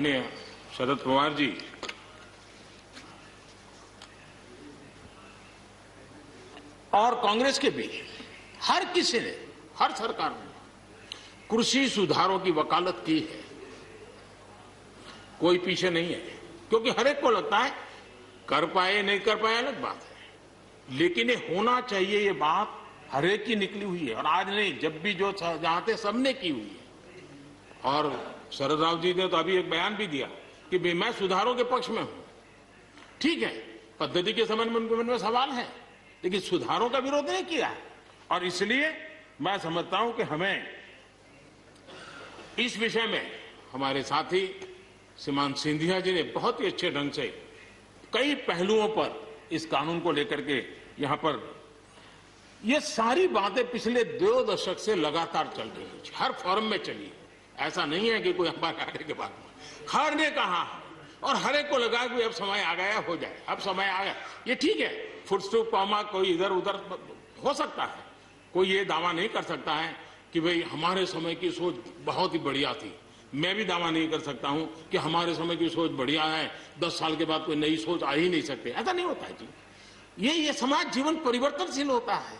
माननीय शरद पवार जी, और कांग्रेस के भी हर किसी ने, हर सरकार ने कृषि सुधारों की वकालत की है। कोई पीछे नहीं है, क्योंकि हर एक को लगता है कर पाए नहीं कर पाए अलग बात है, लेकिन ये होना चाहिए, ये बात हर एक की निकली हुई है। और आज नहीं, जब भी जो जहां थे सबने की हुई है। और शरद राव जी ने तो अभी एक बयान भी दिया कि मैं सुधारों के पक्ष में हूं। ठीक है, पद्धति के संबंध में उनके मन में सवाल है, लेकिन सुधारों का विरोध नहीं किया है। और इसलिए मैं समझता हूं कि हमें इस विषय में हमारे साथी श्रीमान सिंधिया जी ने बहुत ही अच्छे ढंग से कई पहलुओं पर इस कानून को लेकर के यहां पर ये सारी बातें पिछले 2 दशक से लगातार चल रही है, हर फोरम में चली। ऐसा नहीं है कि कोई हमारे आने के बाद हर ने कहा और हर एक को लगा कि अब समय आ गया, हो जाए, अब समय आ गया। ये ठीक है, फुटस्टॉप कॉमा कोई इधर उधर हो सकता है, कोई ये दावा नहीं कर सकता है कि भाई हमारे समय की सोच बहुत ही बढ़िया थी। मैं भी दावा नहीं कर सकता हूं कि हमारे समय की सोच बढ़िया है, 10 साल के बाद कोई नई सोच आ ही नहीं सकती। ऐसा नहीं होता है जी। ये समाज जीवन परिवर्तनशील होता है।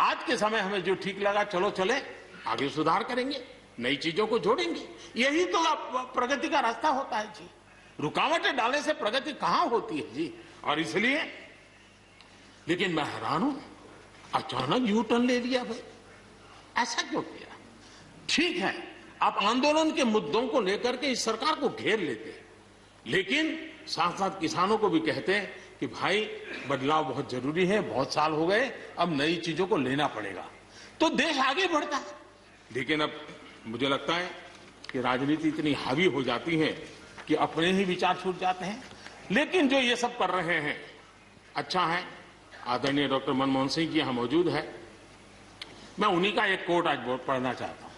आज के समय हमें जो ठीक लगा, चलो चले, आगे सुधार करेंगे, नई चीजों को जोड़ेंगे। यही तो प्रगति का रास्ता होता है जी। रुकावटें डालने से प्रगति कहां होती है जी। और इसलिए, लेकिन मैं हैरान हूं, अचानक यू टर्न ले लिया भाई, ऐसा क्यों किया? ठीक है, आप आंदोलन के मुद्दों को लेकर के इस सरकार को घेर लेते हैं, लेकिन साथ साथ किसानों को भी कहते हैं कि भाई बदलाव बहुत जरूरी है, बहुत साल हो गए, अब नई चीजों को लेना पड़ेगा, तो देश आगे बढ़ता है। लेकिन अब मुझे लगता है कि राजनीति इतनी हावी हो जाती है कि अपने ही विचार छूट जाते हैं। लेकिन जो ये सब कर रहे हैं अच्छा है। आदरणीय डॉक्टर मनमोहन सिंह जी यहां मौजूद है, मैं उन्हीं का एक कोट आज पढ़ना चाहता हूं।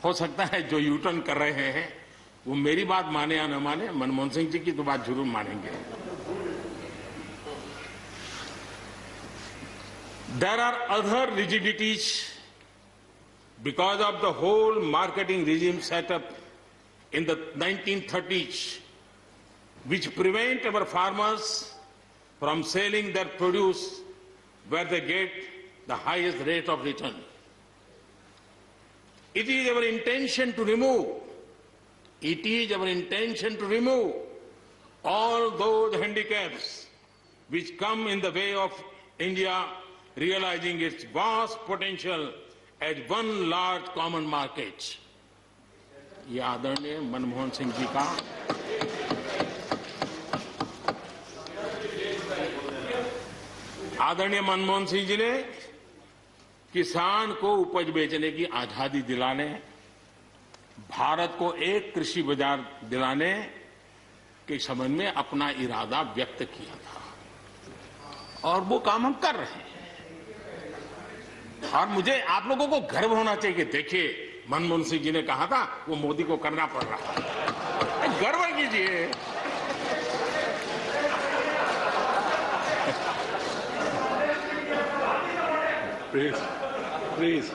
हो सकता है जो यू टर्न कर रहे हैं वो मेरी बात माने या न माने, मनमोहन सिंह जी की तो बात जरूर मानेंगे। There are other rigidities because of the whole marketing regime set up in the 1930s, which prevent our farmers from selling their produce where they get the highest rate of return. It is our intention to remove all those handicaps which come in the way of India realizing its vast potential as one large common market. ये आदरणीय मनमोहन सिंह जी का आदरणीय मनमोहन सिंह जी ने किसान को उपज बेचने की आजादी दिलाने, भारत को एक कृषि बाजार दिलाने के संबंध में अपना इरादा व्यक्त किया था, और वो काम हम कर रहे हैं। और मुझे आप लोगों को गर्व होना चाहिए कि देखिए, मनमोहन सिंह जी ने कहा था, वो मोदी को करना पड़ रहा है। गर्व कीजिए। प्लीज